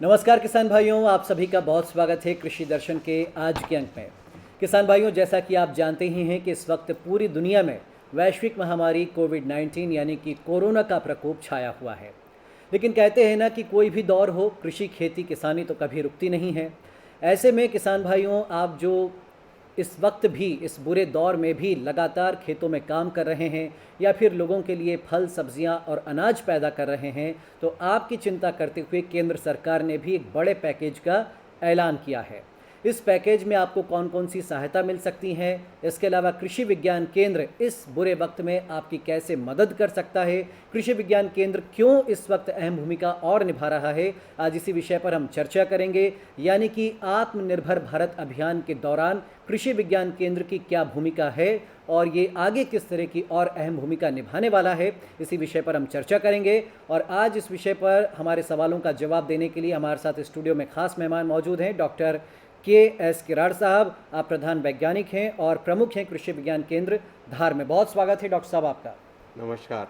नमस्कार किसान भाइयों, आप सभी का बहुत स्वागत है कृषि दर्शन के आज के अंक में। किसान भाइयों, जैसा कि आप जानते ही हैं कि इस वक्त पूरी दुनिया में वैश्विक महामारी कोविड-19 यानी कि कोरोना का प्रकोप छाया हुआ है। लेकिन कहते हैं ना कि कोई भी दौर हो, कृषि खेती किसानी तो कभी रुकती नहीं है। ऐसे में किसान भाइयों, आप जो इस वक्त भी इस बुरे दौर में भी लगातार खेतों में काम कर रहे हैं या फिर लोगों के लिए फल सब्जियां और अनाज पैदा कर रहे हैं, तो आपकी चिंता करते हुए केंद्र सरकार ने भी एक बड़े पैकेज का ऐलान किया है। इस पैकेज में आपको कौन कौन सी सहायता मिल सकती है, इसके अलावा कृषि विज्ञान केंद्र इस बुरे वक्त में आपकी कैसे मदद कर सकता है, कृषि विज्ञान केंद्र क्यों इस वक्त अहम भूमिका और निभा रहा है, आज इसी विषय पर हम चर्चा करेंगे। यानी कि आत्मनिर्भर भारत अभियान के दौरान कृषि विज्ञान केंद्र की क्या भूमिका है और ये आगे किस तरह की और अहम भूमिका निभाने वाला है, इसी विषय पर हम चर्चा करेंगे। और आज इस विषय पर हमारे सवालों का जवाब देने के लिए हमारे साथ स्टूडियो में खास मेहमान मौजूद हैं। Doctor KS. किराड़ साहब, आप प्रधान वैज्ञानिक हैं और प्रमुख हैं कृषि विज्ञान केंद्र धार में। बहुत स्वागत है डॉक्टर साहब आपका। नमस्कार।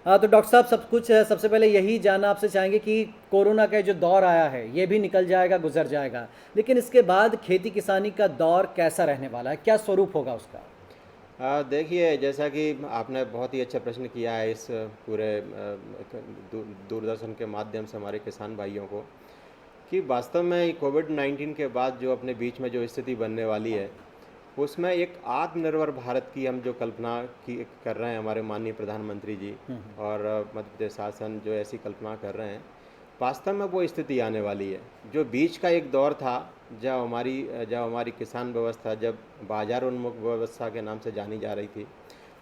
हाँ, तो डॉक्टर साहब सबसे पहले यही जानना आपसे चाहेंगे कि कोरोना का जो दौर आया है ये भी निकल जाएगा, गुजर जाएगा, लेकिन इसके बाद खेती किसानी का दौर कैसा रहने वाला है, क्या स्वरूप होगा उसका? देखिए, जैसा कि आपने बहुत ही अच्छा प्रश्न किया है इस पूरे दूरदर्शन के माध्यम से हमारे किसान भाइयों को, कि वास्तव में कोविड-19 के बाद जो अपने बीच में जो स्थिति बनने वाली है, उसमें एक आत्मनिर्भर भारत की हम जो कल्पना की कर रहे हैं, हमारे माननीय प्रधानमंत्री जी और मध्य प्रदेश शासन जो ऐसी कल्पना कर रहे हैं, वास्तव में वो स्थिति आने वाली है। जो बीच का एक दौर था जब हमारी किसान व्यवस्था जब बाजार उन्मुख व्यवस्था के नाम से जानी जा रही थी,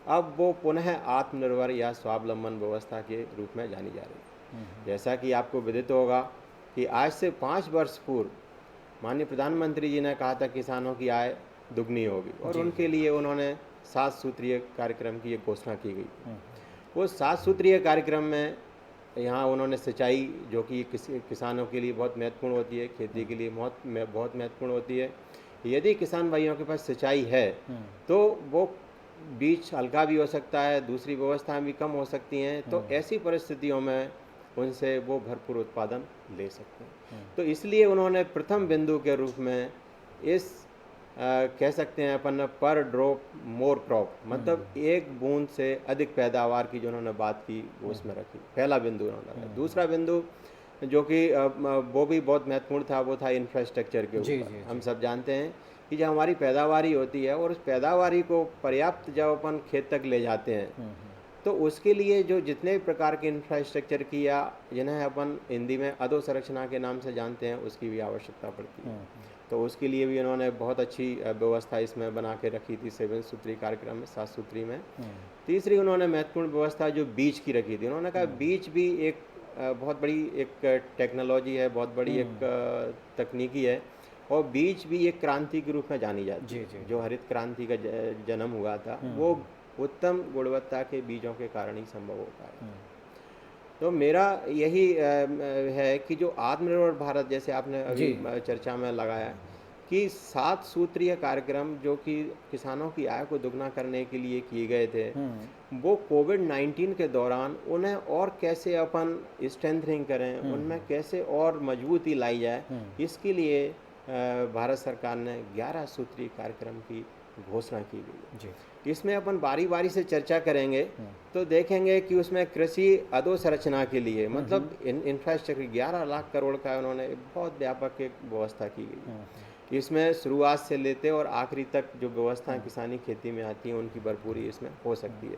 अब वो पुनः आत्मनिर्भर या स्वावलंबन व्यवस्था के रूप में जानी जा रही है। जैसा कि आपको विदित होगा कि आज से 5 वर्ष पूर्व माननीय प्रधानमंत्री जी ने कहा था किसानों की आय दुगनी होगी और उनके लिए उन्होंने 7 सूत्रीय कार्यक्रम की एक घोषणा की गई। वो 7 सूत्रीय कार्यक्रम में यहाँ उन्होंने सिंचाई, जो कि किसानों के लिए बहुत महत्वपूर्ण होती है, खेती के लिए बहुत महत्वपूर्ण होती है। यदि किसान भाइयों के पास सिंचाई है तो वो बीज हल्का भी हो सकता है, दूसरी व्यवस्थाएं भी कम हो सकती हैं, तो ऐसी परिस्थितियों में उनसे वो भरपूर उत्पादन ले सकते हैं। तो इसलिए उन्होंने प्रथम बिंदु के रूप में इस कह सकते हैं अपन पर ड्रॉप मोर क्रॉप, मतलब एक बूंद से अधिक पैदावार की जो उन्होंने बात की वो उसमें रखी। पहला बिंदु उन्होंने रखा। दूसरा बिंदु जो कि वो भी बहुत महत्वपूर्ण था, वो था इंफ्रास्ट्रक्चर के ऊपर। हम सब जानते हैं कि जब हमारी पैदावारी होती है और उस पैदावारी को पर्याप्त जब अपन खेत तक ले जाते हैं तो उसके लिए जो जितने भी प्रकार के इंफ्रास्ट्रक्चर की या जिन्हें अपन हिंदी में अधोसंरचना के नाम से जानते हैं, उसकी भी आवश्यकता पड़ती है। तो उसके लिए भी उन्होंने बहुत अच्छी व्यवस्था इसमें बना के रखी थी 7 सूत्री कार्यक्रम में, 7 सूत्री में। तीसरी उन्होंने महत्वपूर्ण व्यवस्था जो बीज की रखी थी। उन्होंने कहा बीज भी एक बहुत बड़ी एक टेक्नोलॉजी है, बहुत बड़ी एक तकनीकी है और बीज भी एक क्रांति के रूप में जानी जाती है। जो हरित क्रांति का जन्म हुआ था वो उत्तम गुणवत्ता के बीजों के कारण ही संभव हो पाया। तो मेरा यही है कि जो आत्मनिर्भर भारत, जैसे आपने अभी चर्चा में लगाया कि 7 सूत्रीय कार्यक्रम जो कि किसानों की आय को दुगना करने के लिए किए गए थे, वो कोविड-19 के दौरान उन्हें और कैसे अपन स्ट्रेंथनिंग करें, उनमें कैसे और मजबूती लाई जाए, इसके लिए भारत सरकार ने 11 सूत्रीय कार्यक्रम की घोषणा की गई है। इसमें अपन बारी बारी से चर्चा करेंगे तो देखेंगे कि उसमें कृषि अधोसंरचना के लिए मतलब इंफ्रास्ट्रक्चर 11 लाख करोड़ का उन्होंने बहुत व्यापक एक व्यवस्था की गई। इसमें शुरुआत से लेते और आखिरी तक जो व्यवस्थाएं किसानी खेती में आती हैं उनकी भरपूरी इसमें हो सकती है।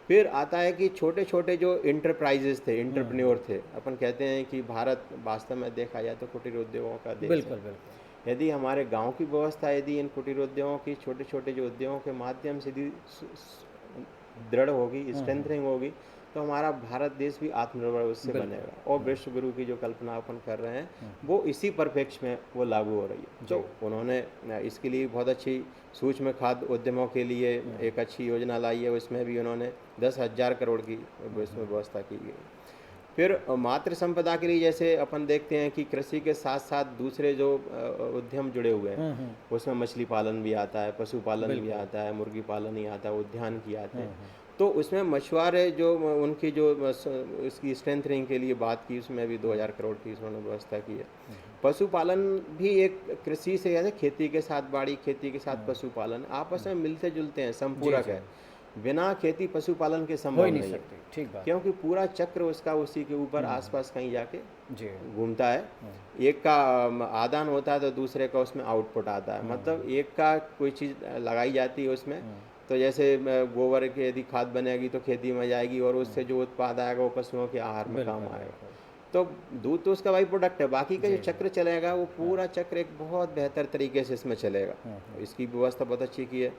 फिर आता है कि छोटे छोटे जो इंटरप्राइजेस थे, एंटरप्रेन्योर थे, अपन कहते हैं कि भारत वास्तव में देखा जाए तो कुटीर उद्योगों का देश है। यदि हमारे गांव की व्यवस्था यदि इन कुटीर उद्योगों की छोटे छोटे जो उद्योगों के माध्यम से यदि दृढ़ होगी, स्ट्रेंथनिंग होगी, तो हमारा भारत देश भी आत्मनिर्भर उससे बनेगा। और विश्व गुरु की जो कल्पना अपन कर रहे हैं वो इसी परिप्रेक्ष्य में वो लागू हो रही है। तो उन्होंने इसके लिए बहुत अच्छी सूक्ष्म खाद्य उद्यमों के लिए एक अच्छी योजना लाई है। उसमें भी उन्होंने 10,000 करोड़ की उसमें व्यवस्था की गई। फिर मातृ संपदा के लिए जैसे अपन देखते हैं कि कृषि के साथ साथ दूसरे जो उद्यम जुड़े हुए हैं उसमें मछली पालन भी आता है, पशुपालन भी आता है, मुर्गी पालन ही आता है, उद्यान की आते हैं। तो उसमें मछुआरे जो उनकी जो इसकी स्ट्रेंथनिंग के लिए बात की, उसमें भी 2000 करोड़ की उन्होंने व्यवस्था की है। पशुपालन भी एक कृषि से है, खेती के साथ बाड़ी, खेती के साथ पशुपालन आपस में मिलते जुलते हैं, जी संपूरक जी है। बिना खेती पशुपालन के हो संभव ही नहीं नहीं है, सकती, ठीक बात है। क्योंकि पूरा चक्र उसका उसी के ऊपर आसपास कहीं जाके जी घूमता है। एक का आदान होता है तो दूसरे का उसमें आउटपुट आता है, मतलब एक का कोई चीज़ लगाई जाती है उसमें, तो जैसे गोबर की यदि खाद बनेगी तो खेती में जाएगी और उससे जो उत्पाद आएगा वो पशुओं के आहार में काम बिल्कुल आएगा। बिल्कुल। तो दूध तो उसका बाई प्रोडक्ट है, बाकी का जो जी जी। चक्र चलेगा वो पूरा चक्र एक बहुत बेहतर तरीके से इसमें चलेगा। इसकी व्यवस्था बहुत अच्छी की है।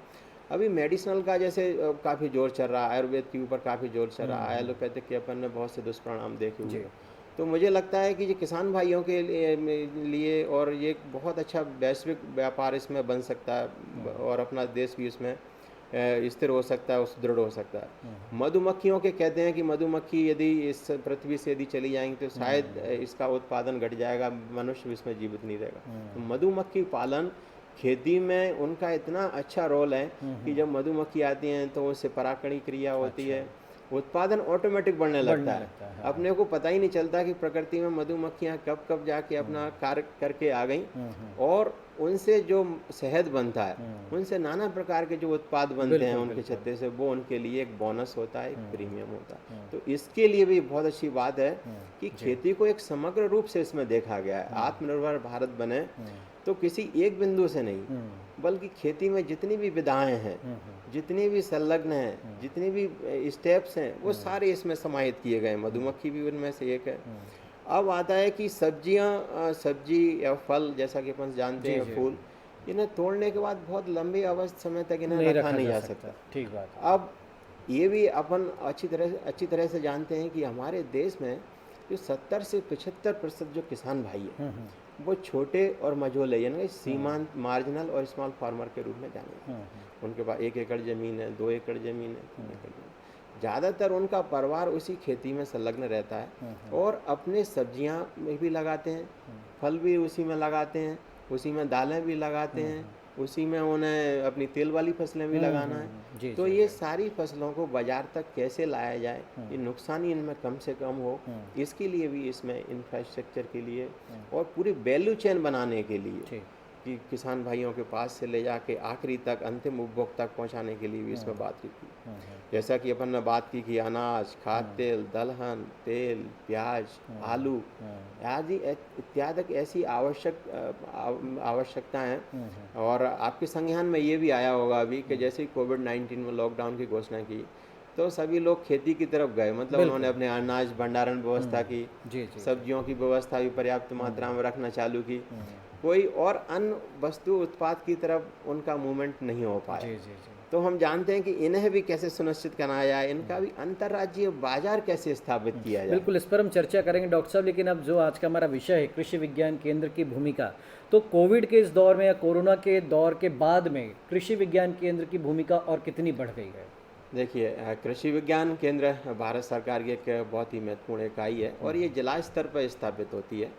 अभी मेडिसिनल का जैसे काफ़ी जोर चल रहा है, आयुर्वेद के ऊपर काफ़ी जोर चल रहा है, एलोपैथिक के अपन ने बहुत से दुष्परिणाम देखे हुए जी हैं। तो मुझे लगता है कि ये किसान भाइयों के लिए और ये एक बहुत अच्छा वैश्विक व्यापार इसमें बन सकता है और अपना देश भी इसमें स्थिर हो सकता है और सुदृढ़ हो सकता है। मधुमक्खियों के कहते हैं कि मधुमक्खी यदि इस पृथ्वी से यदि चली जाएंगी तो शायद इसका उत्पादन घट जाएगा, मनुष्य भी इसमें जीवित नहीं रहेगा। तो मधुमक्खी पालन खेती में उनका इतना अच्छा रोल है कि जब मधुमक्खी आती हैं तो उससे परागण क्रिया होती है, उत्पादन ऑटोमेटिक बढ़ने लगता है। लगता है। अपने को पता ही नहीं चलता कि प्रकृति में मधुमक्खियाँ कब कब जाके अपना कार्य करके आ गई और उनसे जो शहद बनता है, उनसे नाना प्रकार के जो उत्पाद बनते हैं उनके छत्ते से, वो उनके लिए एक बोनस होता है, एक प्रीमियम होता है। तो इसके लिए भी बहुत अच्छी बात है कि खेती को एक समग्र रूप से इसमें देखा गया है। आत्मनिर्भर भारत बने तो किसी एक बिंदु से नहीं, बल्कि खेती में जितनी भी विधाएं हैं, जितनी भी संलग्न हैं, जितनी भी स्टेप्स हैं, वो सारे इसमें समाहित किए गए। मधुमक्खी भी उनमें से एक है। अब आता है कि सब्जी या फल, जैसा कि अपन जानते हैं, फूल, इन्हें तोड़ने के बाद बहुत लंबे समय तक इन्हें नहीं रखा नहीं जा सकता। ठीक बात है। अब ये भी अपन अच्छी तरह से जानते हैं कि हमारे देश में जो 70 से 75% जो किसान भाई हैं, वो छोटे और मझोले यानी सीमांत, मार्जिनल और स्मॉल फार्मर के रूप में जाने जाते हैं। उनके पास 1 एकड़ ज़मीन है, 2 एकड़ ज़मीन है, 3 एकड़ ज़मीन। ज़्यादातर उनका परिवार उसी खेती में संलग्न रहता है और अपने सब्जियां में भी लगाते हैं, फल भी उसी में लगाते हैं, उसी में दालें भी लगाते हैं, उसी में उन्हें अपनी तेल वाली फसलें भी लगाना है। तो ये सारी फसलों को बाजार तक कैसे लाया जाए, ये नुकसान ही इनमें कम से कम हो, इसके लिए भी इसमें इंफ्रास्ट्रक्चर के लिए और पूरी वैल्यू चेन बनाने के लिए कि किसान भाइयों के पास से ले जाके आखिरी तक अंतिम उपभोक्ता तक पहुंचाने के लिए भी इसमें बात की थी। जैसा कि अपन ने बात की कि अनाज, खाद्य तेल, दलहन, तेल, प्याज, आलू आदि इत्यादि ऐसी आवश्यकताएं हैं। और आपके संज्ञान में ये भी आया होगा अभी कि जैसे ही कोविड-19 में लॉकडाउन की घोषणा की तो सभी लोग खेती की तरफ गए, मतलब उन्होंने अपने अनाज भंडारण व्यवस्था की, सब्जियों की व्यवस्था भी पर्याप्त मात्रा में रखना चालू की। कोई और अन्य वस्तु उत्पाद की तरफ उनका मूवमेंट नहीं हो पाया। तो हम जानते हैं कि इन्हें भी कैसे सुनिश्चित कराया जाए, इनका भी अंतर्राज्यीय बाजार कैसे स्थापित किया जाए। बिल्कुल, इस पर हम चर्चा करेंगे डॉक्टर साहब, लेकिन अब जो आज का हमारा विषय है कृषि विज्ञान केंद्र की भूमिका, तो कोविड के इस दौर में या कोरोना के दौर के बाद में कृषि विज्ञान केंद्र की भूमिका और कितनी बढ़ गई है? देखिए, कृषि विज्ञान केंद्र भारत सरकार की एक बहुत ही महत्वपूर्ण इकाई है और ये जिला स्तर पर स्थापित होती है।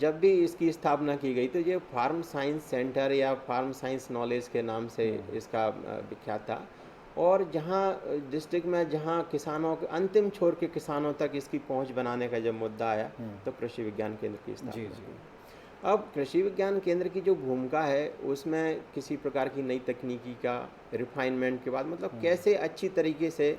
जब भी इसकी स्थापना की गई तो ये फार्म साइंस सेंटर या फार्म साइंस नॉलेज के नाम से इसका विख्यात था। और जहाँ डिस्ट्रिक्ट में जहाँ किसानों के अंतिम छोर के किसानों तक इसकी पहुँच बनाने का जब मुद्दा आया तो कृषि विज्ञान केंद्र की स्थापना हुई। अब कृषि विज्ञान केंद्र की जो भूमिका है उसमें किसी प्रकार की नई तकनीकी का रिफाइनमेंट के बाद, मतलब कैसे अच्छी तरीके से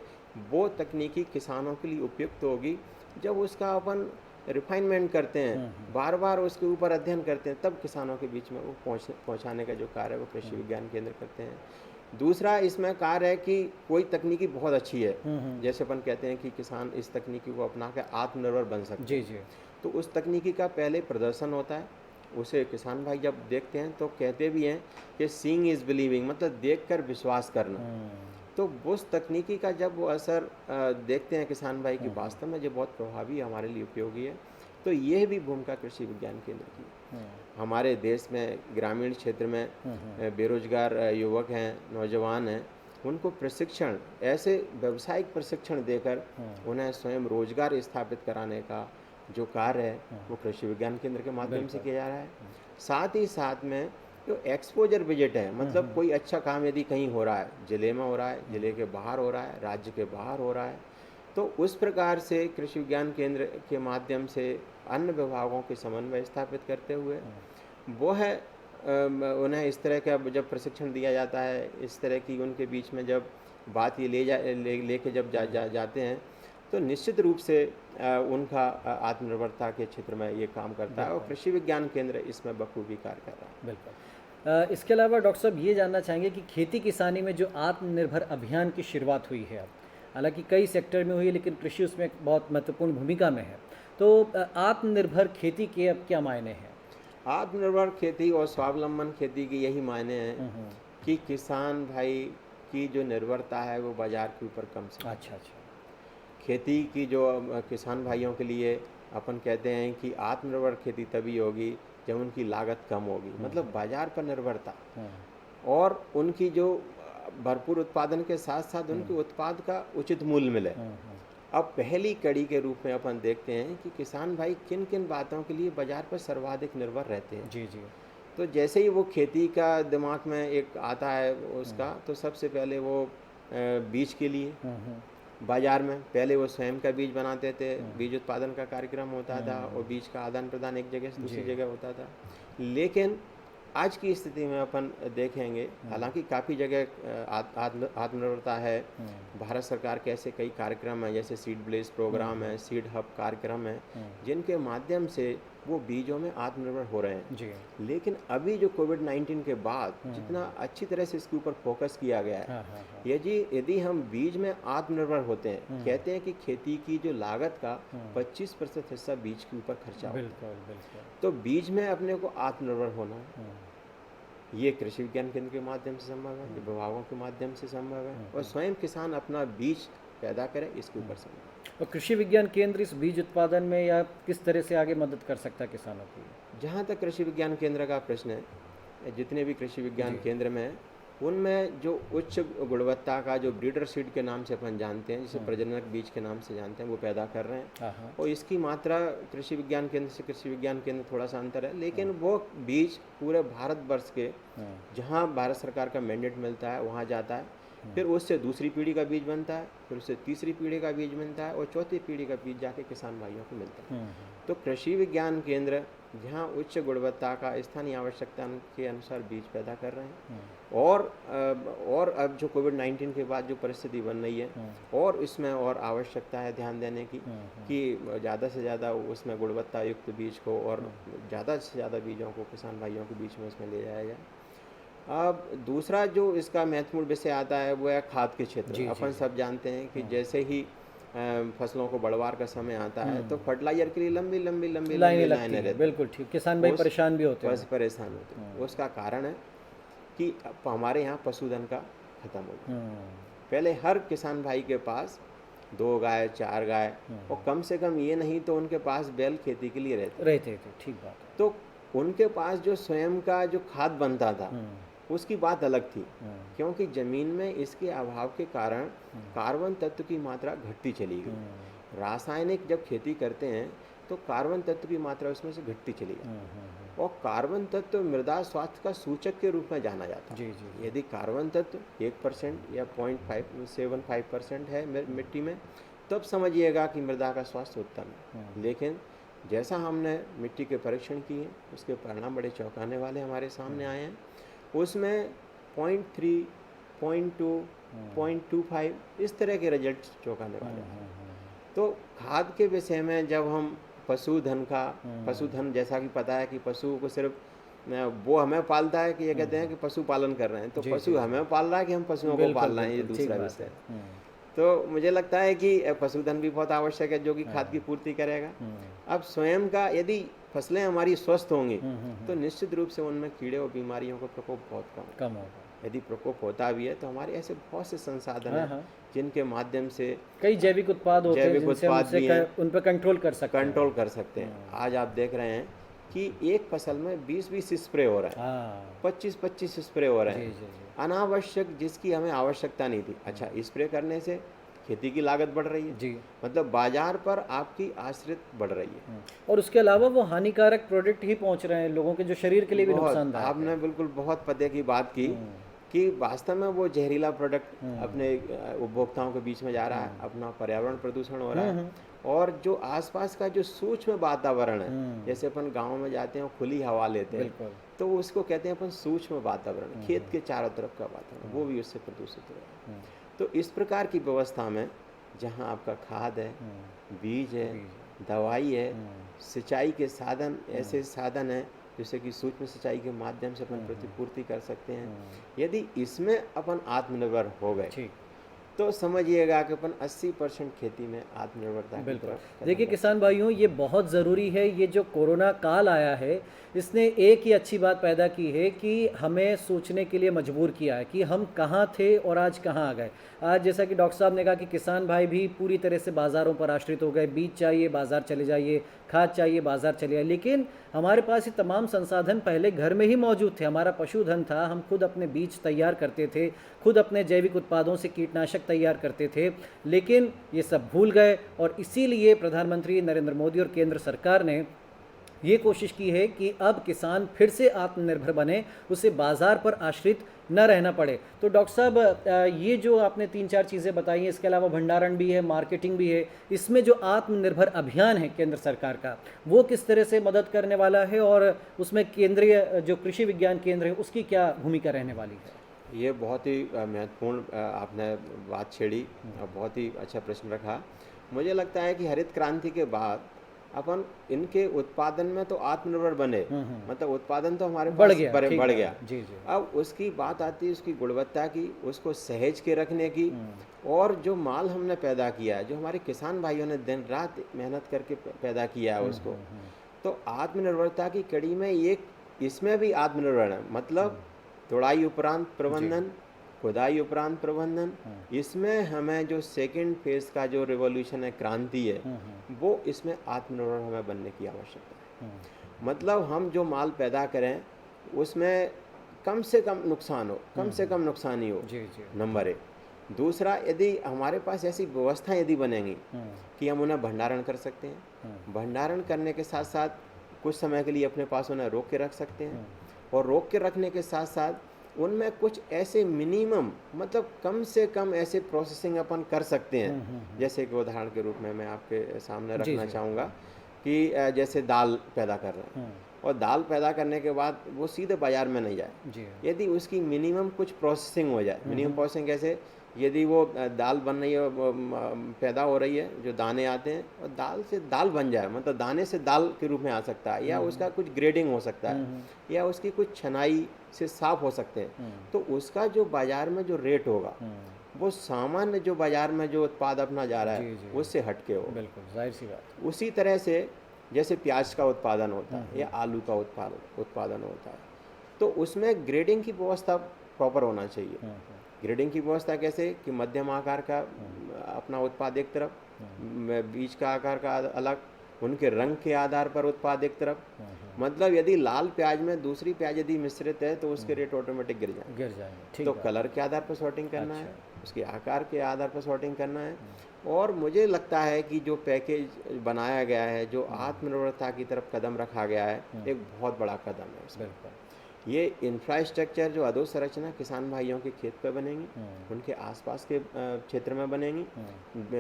वो तकनीकी किसानों के लिए उपयुक्त होगी, जब उसका अपन रिफाइनमेंट करते हैं, बार बार उसके ऊपर अध्ययन करते हैं, तब किसानों के बीच में वो पहुंचाने का जो कार्य है वो कृषि विज्ञान केंद्र करते हैं। दूसरा इसमें कार्य है कि कोई तकनीकी बहुत अच्छी है, जैसे अपन कहते हैं कि किसान इस तकनीकी को अपना कर आत्मनिर्भर बन सकते हैं, तो उस तकनीकी का पहले प्रदर्शन होता है। उसे किसान भाई जब देखते हैं तो कहते भी हैं कि सीइंग इज़ बिलीविंग, मतलब देखकर विश्वास करना। तो उस तकनीकी का जब वो असर देखते हैं किसान भाई की, वास्तव में जो बहुत प्रभावी हमारे लिए उपयोगी है, तो यह भी भूमिका कृषि विज्ञान केंद्र की। हमारे देश में ग्रामीण क्षेत्र में बेरोजगार युवक हैं, नौजवान हैं, उनको प्रशिक्षण, ऐसे व्यावसायिक प्रशिक्षण देकर उन्हें स्वयं रोजगार स्थापित कराने का जो कार्य है वो कृषि विज्ञान केंद्र के माध्यम से किया जा रहा है। साथ ही साथ में जो एक्सपोजर विजिट है, मतलब कोई अच्छा काम यदि कहीं हो रहा है, ज़िले में हो रहा है, ज़िले के बाहर हो रहा है, राज्य के बाहर हो रहा है, तो उस प्रकार से कृषि विज्ञान केंद्र के माध्यम से अन्य विभागों के समन्वय स्थापित करते हुए वो है उन्हें इस तरह का जब प्रशिक्षण दिया जाता है, इस तरह की उनके बीच में जब बात ये लेके जब जाते हैं, तो निश्चित रूप से उनका आत्मनिर्भरता के क्षेत्र में ये काम करता है और कृषि विज्ञान केंद्र इसमें बखूबी कार्य कर रहा है। बिल्कुल। इसके अलावा डॉक्टर साहब ये जानना चाहेंगे कि खेती किसानी में जो आत्मनिर्भर अभियान की शुरुआत हुई है अब, हालांकि कई सेक्टर में हुई है लेकिन कृषि उसमें एक बहुत महत्वपूर्ण भूमिका में है, तो आत्मनिर्भर खेती के अब क्या मायने हैं? आत्मनिर्भर खेती और स्वावलंबन खेती के यही मायने हैं कि किसान भाई की जो निर्भरता है वो बाजार के ऊपर कम से कम। अच्छा। खेती की जो किसान भाइयों के लिए अपन कहते हैं कि आत्मनिर्भर खेती तभी होगी जब उनकी लागत कम होगी, मतलब बाजार पर निर्भरता, और उनकी जो भरपूर उत्पादन के साथ साथ उनके उत्पाद का उचित मूल्य मिले। अब पहली कड़ी के रूप में अपन देखते हैं कि किसान भाई किन किन बातों के लिए बाजार पर सर्वाधिक निर्भर रहते हैं। जी। तो जैसे ही वो खेती का दिमाग में एक आता है उसका, तो सबसे पहले वो बीज के लिए बाजार में पहले वो स्वयं का बीज बनाते थे, बीज उत्पादन का कार्यक्रम होता था और बीज का आदान प्रदान एक जगह से दूसरी जगह होता था। लेकिन आज की स्थिति में अपन देखेंगे, हालांकि काफ़ी जगह आत्मनिर्भरता है, भारत सरकार के ऐसे कई कार्यक्रम हैं जैसे सीड ब्लेस प्रोग्राम है, सीड हब कार्यक्रम है, जिनके माध्यम से वो बीजों में आत्मनिर्भर हो रहे हैं जी। लेकिन अभी जो कोविड-19 के बाद जितना अच्छी तरह से इसके ऊपर फोकस किया गया है, यदि हम बीज में आत्मनिर्भर होते हैं, कहते हैं कि खेती की जो लागत का 25% हिस्सा बीज के ऊपर खर्चा होता है। बिल्कुल। तो बीज में अपने को आत्मनिर्भर होना, ये कृषि विज्ञान केंद्र के माध्यम से संभव है, विभागों के माध्यम से संभव है, और स्वयं किसान अपना बीज पैदा करे, इसके ऊपर संभव है। और कृषि विज्ञान केंद्र इस बीज उत्पादन में या किस तरह से आगे मदद कर सकता है किसानों की? जहाँ तक कृषि विज्ञान केंद्र का प्रश्न है, जितने भी कृषि विज्ञान केंद्र में हैं, उनमें जो उच्च गुणवत्ता का जो ब्रीडर सीड के नाम से अपन जानते हैं, जिसे प्रजनक बीज के नाम से जानते हैं, वो पैदा कर रहे हैं। और इसकी मात्रा कृषि विज्ञान केंद्र से कृषि विज्ञान केंद्र थोड़ा सा अंतर है, लेकिन वो बीज पूरे भारतवर्ष के जहाँ भारत सरकार का मैंडेट मिलता है वहाँ जाता है, फिर उससे दूसरी पीढ़ी का बीज बनता है, फिर उससे तीसरी पीढ़ी का बीज बनता है और चौथी पीढ़ी का बीज जाके किसान भाइयों को मिलता है। तो कृषि विज्ञान केंद्र जहाँ उच्च गुणवत्ता का स्थानीय आवश्यकता के अनुसार बीज पैदा कर रहे हैं, और अब जो कोविड-19 के बाद जो परिस्थिति बन रही है, और इसमें और आवश्यकता है ध्यान देने की कि ज़्यादा से ज़्यादा उसमें गुणवत्ता युक्त बीज को और ज़्यादा से ज़्यादा बीजों को किसान भाइयों के बीच में उसमें ले जाया जाए। अब दूसरा जो इसका महत्वपूर्ण विषय आता है वो है खाद के क्षेत्र में। अपन सब जानते हैं कि जैसे ही फसलों को बढ़वार का समय आता है तो फर्टिलाइजर के लिए लंबी लाइनें रहती हैं। बिल्कुल ठीक, किसान भाई परेशान भी होते हैं। परेशान होते हैं। उसका कारण है कि हमारे यहाँ पशुधन का खत्म हो गया। पहले हर किसान भाई के पास 2 गाय 4 गाय, और कम से कम ये नहीं तो उनके पास बैल खेती के लिए रहते थे। ठीक बात है। तो उनके पास जो स्वयं का जो खाद बनता था उसकी बात अलग थी, क्योंकि ज़मीन में इसके अभाव के कारण कार्बन तत्व की मात्रा घटती चली गई। रासायनिक जब खेती करते हैं तो कार्बन तत्व की मात्रा उसमें से घटती चली गई, और कार्बन तत्व मृदा स्वास्थ्य का सूचक के रूप में जाना जाता है। यदि कार्बन तत्व 1% या 0.75% है मिट्टी में, तब समझिएगा कि मृदा का स्वास्थ्य उत्तम है। लेकिन जैसा हमने मिट्टी के परीक्षण किए, उसके परिणाम बड़े चौंकाने वाले हमारे सामने आए हैं। उसमें 0.3, 0.2, 0.25 इस तरह के रिजल्ट चौंकाने वाले हैं। तो खाद के विषय में जब हम पशुधन जैसा कि पता है कि पशु को सिर्फ वो हमें पालता है कि ये कहते हैं कि पशु पालन कर रहे हैं, तो पशु हमें पाल रहा है कि हम पशुओं को पाल रहे हैं, ये दूसरा विषय है। तो मुझे लगता है कि पशुधन भी बहुत आवश्यक है जो कि खाद की पूर्ति करेगा। अब स्वयं का यदि फसलें हमारी स्वस्थ होंगी तो निश्चित रूप से उनमें कीड़े और बीमारियों का प्रकोप बहुत कम होगा। यदि प्रकोप होता भी है तो हमारे ऐसे बहुत से संसाधन हैं जिनके माध्यम से कई जैविक उत्पाद होते हैं जिनसे उन पर कंट्रोल कर सकते हैं। आज आप देख रहे हैं कि एक फसल में 20-20 स्प्रे हो रहा है, 25-25 स्प्रे हो रहे हैं, अनावश्यक, जिसकी हमें आवश्यकता नहीं थी। अच्छा, स्प्रे करने से खेती की लागत बढ़ रही है, जी। मतलब बाजार पर आपकी आश्रित बढ़ रही है। और उसके अलावा वो हानिकारक प्रोडक्ट ही पहुंच रहे हैं लोगों के, जो शरीर के लिए भी बहुत नुकसानदायक है। आपने बिल्कुल बहुत पते की बात की हम्म, कि वास्तव में वो जहरीला प्रोडक्ट हम्म, अपने उपभोक्ताओं के बीच में जा रहा है, अपना पर्यावरण प्रदूषण हो रहा हम्म, है, और जो आसपास का जो सूक्ष्म वातावरण है, हम्म, जैसे अपन गांव में जाते हैं खुली हवा लेते हैं, बिल्कुल। तो उसको कहते हैं अपन सूक्ष्म वातावरण, खेत के चारों तरफ का वातावरण, वो भी उससे प्रदूषित हो रहा है। हम्म, तो इस प्रकार की व्यवस्था में जहाँ आपका खाद है, बीज है, बीज। दवाई है, हम्म, सिंचाई के साधन ऐसे साधन हैं जैसे कि सूक्ष्म सिंचाई के माध्यम से अपन प्रतिपूर्ति कर सकते हैं। यदि इसमें अपन आत्मनिर्भर हो गए ठीक। तो समझिएगा कि अपन 80% खेती में आत्मनिर्भरता की बिल्कुल। तरफ कदम देखिए रख किसान सकते भाइयों, ये बहुत ज़रूरी है। ये जो कोरोना काल आया है, इसने एक ही अच्छी बात पैदा की है कि हमें सोचने के लिए मजबूर किया है कि हम कहाँ थे और आज कहाँ आ गए। आज जैसा कि डॉक्टर साहब ने कहा कि किसान भाई भी पूरी तरह से बाज़ारों पर आश्रित हो गए। बीज चाहिए बाज़ार चले जाइए, खाद चाहिए बाज़ार चले जाइए। लेकिन हमारे पास ये तमाम संसाधन पहले घर में ही मौजूद थे। हमारा पशुधन था, हम खुद अपने बीज तैयार करते थे, खुद अपने जैविक उत्पादों से कीटनाशक तैयार करते थे। लेकिन ये सब भूल गए, और इसीलिए प्रधानमंत्री नरेंद्र मोदी और केंद्र सरकार ने ये कोशिश की है कि अब किसान फिर से आत्मनिर्भर बने, उसे बाज़ार पर आश्रित न रहना पड़े। तो डॉक्टर साहब, ये जो आपने 3-4 चीज़ें बताई हैं, इसके अलावा भंडारण भी है, मार्केटिंग भी है, इसमें जो आत्मनिर्भर अभियान है केंद्र सरकार का, वो किस तरह से मदद करने वाला है, और उसमें केंद्रीय जो कृषि विज्ञान केंद्र है उसकी क्या भूमिका रहने वाली है? ये बहुत ही महत्वपूर्ण आपने बात छेड़ी और बहुत ही अच्छा प्रश्न रखा। मुझे लगता है कि हरित क्रांति के बाद अपन इनके उत्पादन में तो आत्मनिर्भर बने, मतलब उत्पादन तो हमारे बढ़ पास गया, ठीक बढ़ बात गया। है। जी, जी। अब उसकी बात आती है उसकी गुणवत्ता की, उसको सहेज के रखने की, और जो माल हमने पैदा किया है, जो हमारे किसान भाइयों ने दिन रात मेहनत करके पैदा किया है उसको, तो आत्मनिर्भरता की कड़ी में एक इसमें भी आत्मनिर्भर है, मतलब तुड़ाई उपरांत प्रबंधन, खुदाई उपरांत प्रबंधन, इसमें हमें जो सेकंड फेज का जो रिवॉल्यूशन है, क्रांति है, वो इसमें आत्मनिर्भर हमें बनने की आवश्यकता है। मतलब हम जो माल पैदा करें उसमें कम से कम नुकसान हो, कम से कम नुकसानी हो, जी, जी। नंबर एक। दूसरा, यदि हमारे पास ऐसी व्यवस्था यदि बनेंगी कि हम उन्हें भंडारण कर सकते हैं, भंडारण करने के साथ साथ कुछ समय के लिए अपने पास उन्हें रोक के रख सकते हैं, और रोक के रखने के साथ साथ उनमें कुछ ऐसे मिनिमम, मतलब कम से कम ऐसे प्रोसेसिंग अपन कर सकते हैं। जैसे कि उदाहरण के रूप में मैं आपके सामने रखना चाहूँगा कि जैसे दाल पैदा कर रहे हैं, और दाल पैदा करने के बाद वो सीधे बाजार में नहीं जाए, यदि उसकी मिनिमम कुछ प्रोसेसिंग हो जाए। मिनिमम प्रोसेसिंग कैसे? यदि वो दाल बन रही है, पैदा हो रही है, जो दाने आते हैं, और दाल से दाल बन जाए, मतलब दाने से दाल के रूप में आ सकता है, या उसका कुछ ग्रेडिंग हो सकता है, या उसकी कुछ छनाई से साफ हो सकते हैं, तो उसका जो बाजार में जो रेट होगा, वो सामान्य जो बाजार में जो उत्पाद अपना जा रहा है उससे हटके हो। बिल्कुल, जाहिर सी बात। उसी तरह से जैसे प्याज का उत्पादन होता है या आलू का उत्पादन होता है, तो उसमें ग्रेडिंग की व्यवस्था प्रॉपर होना चाहिए। ग्रेडिंग की व्यवस्था कैसे कि मध्यम आकार का अपना उत्पाद एक तरफ, बीज का आकार का अलग, उनके रंग के आधार पर उत्पाद एक तरफ। मतलब यदि लाल प्याज में दूसरी प्याज यदि मिश्रित है तो उसके रेट ऑटोमेटिक गिर जाएंगे। तो कलर के आधार पर सॉर्टिंग करना है, उसके आकार के आधार पर सॉर्टिंग करना है। और मुझे लगता है कि जो पैकेज बनाया गया है, जो आत्मनिर्भरता की तरफ कदम रखा गया है, एक बहुत बड़ा कदम है इसमें। ये इंफ्रास्ट्रक्चर जो अधोसंरचना किसान भाइयों के खेत पर बनेंगी, उनके आसपास के क्षेत्र में बनेंगी,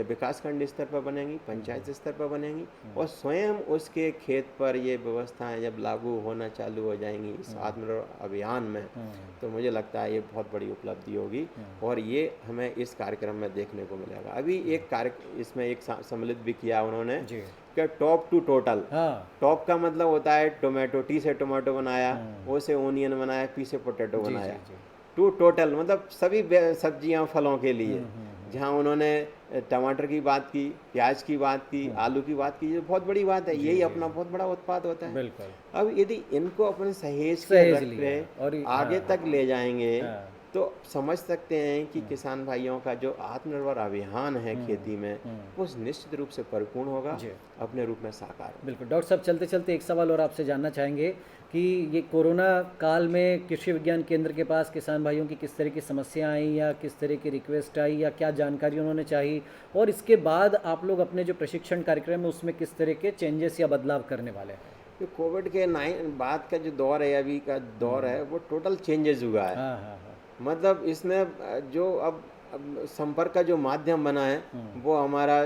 विकासखंड स्तर पर बनेंगी, पंचायत स्तर पर बनेंगी, और स्वयं उसके खेत पर ये व्यवस्थाएं जब लागू होना चालू हो जाएंगी इस आत्मनिर्भर अभियान में, तो मुझे लगता है ये बहुत बड़ी उपलब्धि होगी, और ये हमें इस कार्यक्रम में देखने को मिलेगा। अभी एक इसमें एक सम्मिलित भी किया उन्होंने कि टॉप टू टोटल। टॉप का मतलब होता है टोमेटो, टी से टोमेटो बनाया, ओ से ओनियन बनाया, पी से पोटैटो बनाया, टू टोटल मतलब सभी सब्जियां फलों के लिए। जहां उन्होंने टमाटर की बात की, प्याज की बात की, आलू की बात की, ये बहुत बड़ी बात है, यही अपना बहुत बड़ा उत्पाद होता है। अब यदि इनको अपन सहेज के रख के आगे तक ले जाएंगे तो समझ सकते हैं कि किसान भाइयों का जो आत्मनिर्भर अभियान है खेती में, वो निश्चित रूप से परिपूर्ण होगा, जी। अपने रूप में साकार होगा। बिल्कुल। डॉक्टर साहब, चलते चलते एक सवाल और आपसे जानना चाहेंगे कि ये कोरोना काल में कृषि विज्ञान केंद्र के पास किसान भाइयों की किस तरह की समस्या आई, या किस तरह की रिक्वेस्ट आई, या क्या जानकारी उन्होंने चाही, और इसके बाद आप लोग अपने जो प्रशिक्षण कार्यक्रम है उसमें किस तरह के चेंजेस या बदलाव करने वाले हैं? ये कोविड के बाद का जो दौर है, अभी का दौर है, वो टोटल चेंजेस हुआ है। हाँ हाँ हाँ। मतलब इसमें जो अब संपर्क का जो माध्यम बना है, वो हमारा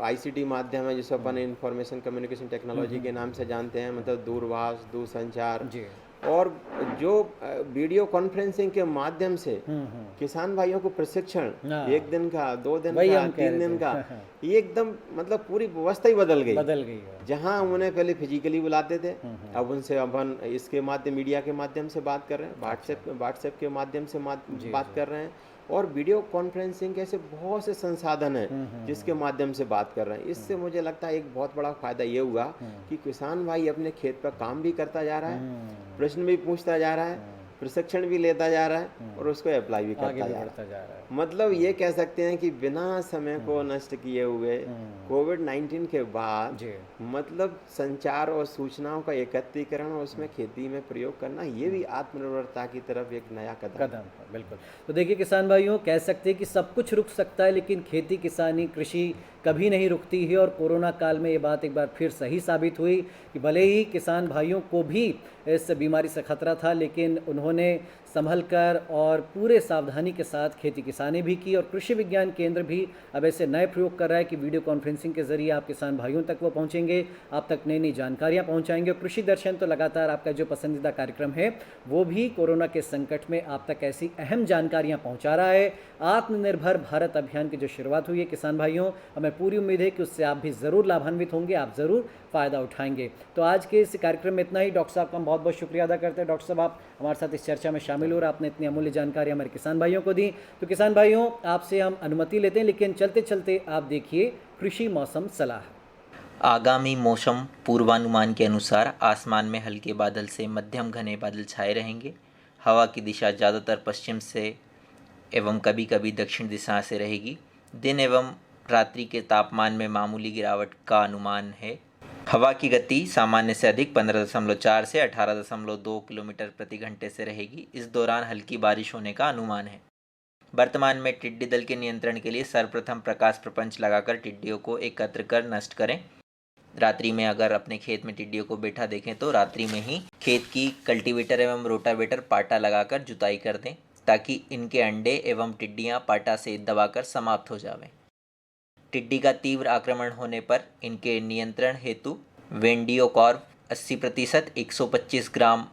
आईसीटी माध्यम है, जिसे अपन इंफॉर्मेशन कम्युनिकेशन टेक्नोलॉजी के नाम से जानते हैं। मतलब दूरभाष, दूरसंचार, जी। और जो वीडियो कॉन्फ्रेंसिंग के माध्यम से किसान भाइयों को प्रशिक्षण, हाँ। 1 दिन का, 2 दिन वही का, हम कह 3 रहे दिन थे। का, ये एकदम मतलब पूरी व्यवस्था ही बदल गई। बदल गई है। जहाँ उन्हें पहले फिजिकली बुलाते थे, अब उनसे अपन इसके माध्यम, मीडिया के माध्यम से बात कर रहे हैं, व्हाट्सएप के माध्यम से बात कर रहे हैं, और वीडियो कॉन्फ्रेंसिंग के ऐसे बहुत से संसाधन हैं जिसके माध्यम से बात कर रहे हैं। इससे मुझे लगता है एक बहुत बड़ा फायदा ये हुआ कि किसान भाई अपने खेत पर काम भी करता जा रहा है, प्रश्न भी पूछता जा रहा है, प्रशिक्षण भी लेता जा रहा है, और उसको अप्लाई भी आगे करता भी जा बढ़ता जा रहा रहा है। है। मतलब ये कह सकते हैं कि बिना समय को नष्ट किए हुए कोविड-19 के बाद जी। मतलब संचार और सूचनाओं का एकत्रीकरण और उसमें खेती में प्रयोग करना, ये भी आत्मनिर्भरता की तरफ एक नया कदम है। बिल्कुल। तो देखिए किसान भाइयों, कह सकते हैं कि सब कुछ रुक सकता है, लेकिन खेती किसानी कृषि कभी नहीं रुकती है, और कोरोना काल में ये बात एक बार फिर सही साबित हुई कि भले ही किसान भाइयों को भी इस बीमारी से खतरा था, लेकिन उन्होंने संभल कर और पूरे सावधानी के साथ खेती किसानी भी की। और कृषि विज्ञान केंद्र भी अब ऐसे नए प्रयोग कर रहा है कि वीडियो कॉन्फ्रेंसिंग के जरिए आप किसान भाइयों तक वो पहुंचेंगे, आप तक नई नई जानकारियां पहुंचाएंगे। और कृषि दर्शन तो लगातार आपका जो पसंदीदा कार्यक्रम है, वो भी कोरोना के संकट में आप तक ऐसी अहम जानकारियां पहुंचा रहा है। आत्मनिर्भर भारत अभियान की जो शुरुआत हुई है किसान भाइयों, हमें पूरी उम्मीद है कि उससे आप भी ज़रूर लाभान्वित होंगे, आप ज़रूर फ़ायदा उठाएंगे। तो आज के इस कार्यक्रम में इतना ही। डॉक्टर साहब का हम बहुत बहुत शुक्रिया अदा करते हैं। डॉक्टर साहब, आप हमारे साथ इस चर्चा में शामिल हो और आपने इतनी अमूल्य जानकारी हमारे किसान भाइयों को दी। तो किसान भाइयों, आपसे हम अनुमति लेते हैं, लेकिन चलते चलते आप देखिए कृषि मौसम सलाह। आगामी मौसम पूर्वानुमान के अनुसार आसमान में हल्के बादल से मध्यम घने बादल छाए रहेंगे। हवा की दिशा ज़्यादातर पश्चिम से एवं कभी कभी दक्षिण दिशा से रहेगी। दिन एवं रात्रि के तापमान में मामूली गिरावट का अनुमान है। हवा की गति सामान्य से अधिक 15.4 से 18.2 किलोमीटर प्रति घंटे से रहेगी। इस दौरान हल्की बारिश होने का अनुमान है। वर्तमान में टिड्डी दल के नियंत्रण के लिए सर्वप्रथम प्रकाश प्रपंच लगाकर टिड्डियों को एकत्र कर नष्ट करें। रात्रि में अगर अपने खेत में टिड्डियों को बैठा देखें तो रात्रि में ही खेत की कल्टीवेटर एवं रोटावेटर पाटा लगाकर जुताई कर दें, ताकि इनके अंडे एवं टिड्डियां पाटा से दबाकर समाप्त हो जावें। टिड्डी का तीव्र आक्रमण होने पर इनके नियंत्रण हेतु वेंडियोकॉर्प 80% 125 ग्राम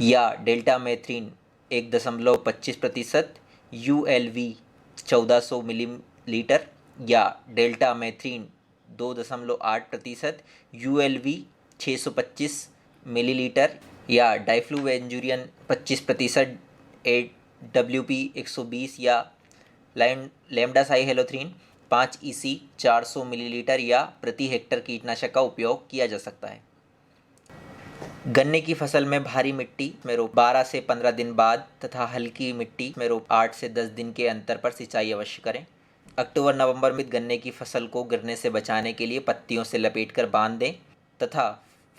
या डेल्टामेथ्रिन 1.25%, ULV 1400 मिलीलीटर या डेल्टामेथ्रिन 2.8%, ULV 625 मिलीलीटर या डाइफ्लूवेंजुरियन 25%, AWP 120 या लैम्डासाइहेलोथ्रीन 5 EC 400 मिलीलीटर या प्रति हेक्टर कीटनाशक का उपयोग किया जा सकता है। गन्ने की फसल में भारी मिट्टी में रोप 12 से 15 दिन बाद तथा हल्की मिट्टी में रोप 8 से 10 दिन के अंतर पर सिंचाई अवश्य करें। अक्टूबर नवंबर में गन्ने की फसल को गिरने से बचाने के लिए पत्तियों से लपेटकर बांध दें तथा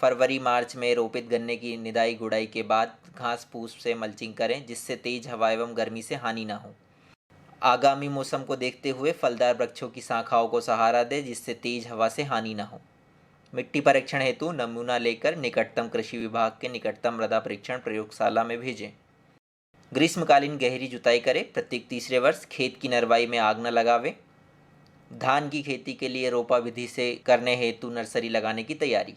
फरवरी मार्च में रोपित गन्ने की निदाई गुड़ाई के बाद घास फूस से मल्चिंग करें, जिससे तेज हवा एवं गर्मी से हानि न हो। आगामी मौसम को देखते हुए फलदार वृक्षों की शाखाओं को सहारा दें, जिससे तेज हवा से हानि न हो। मिट्टी परीक्षण हेतु नमूना लेकर निकटतम कृषि विभाग के निकटतम मृदा परीक्षण प्रयोगशाला में भेजें। ग्रीष्मकालीन गहरी जुताई करें। प्रत्येक तीसरे वर्ष खेत की नरवाई में आग न लगावें। धान की खेती के लिए रोपा विधि से करने हेतु नर्सरी लगाने की तैयारी।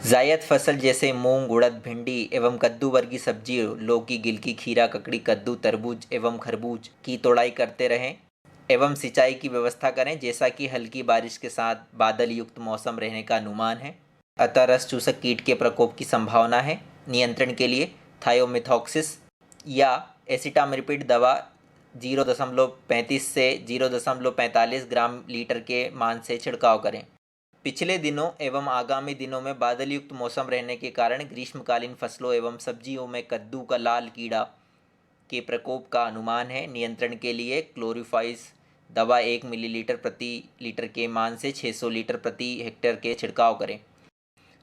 जायद फसल जैसे मूंग, उड़द, भिंडी एवं कद्दू वर्गीय सब्जियों, लौकी, गिलकी, खीरा, ककड़ी, कद्दू, तरबूज एवं खरबूज की तोड़ाई करते रहें एवं सिंचाई की व्यवस्था करें, जैसा कि हल्की बारिश के साथ बादल युक्त मौसम रहने का अनुमान है। अतः रस चूसक कीट के प्रकोप की संभावना है। नियंत्रण के लिए थायोमिथॉक्सिस या एसिटामिप्रिड दवा 0.35 से 0.45 ग्राम लीटर के मान से छिड़काव करें। पिछले दिनों एवं आगामी दिनों में बादल युक्त मौसम रहने के कारण ग्रीष्मकालीन फसलों एवं सब्जियों में कद्दू का लाल कीड़ा के प्रकोप का अनुमान है। नियंत्रण के लिए क्लोरीफाइस दवा 1 मिलीलीटर प्रति लीटर के मान से 600 लीटर प्रति हेक्टेयर के छिड़काव करें।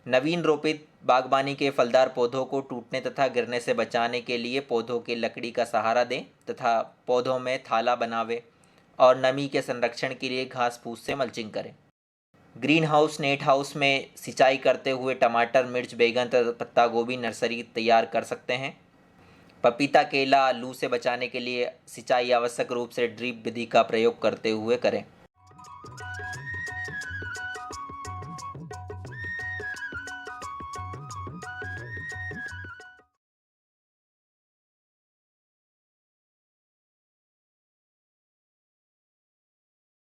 नवीन रोपित बागवानी के फलदार पौधों को टूटने तथा गिरने से बचाने के लिए पौधों के लकड़ी का सहारा दें तथा पौधों में थाला बनावे और नमी के संरक्षण के लिए घास फूस से मल्चिंग करें। ग्रीन हाउस नेट हाउस में सिंचाई करते हुए टमाटर, मिर्च, बैंगन तथा पत्ता गोभी नर्सरी तैयार कर सकते हैं। पपीता, केला, लू से बचाने के लिए सिंचाई आवश्यक रूप से ड्रिप विधि का प्रयोग करते हुए करें।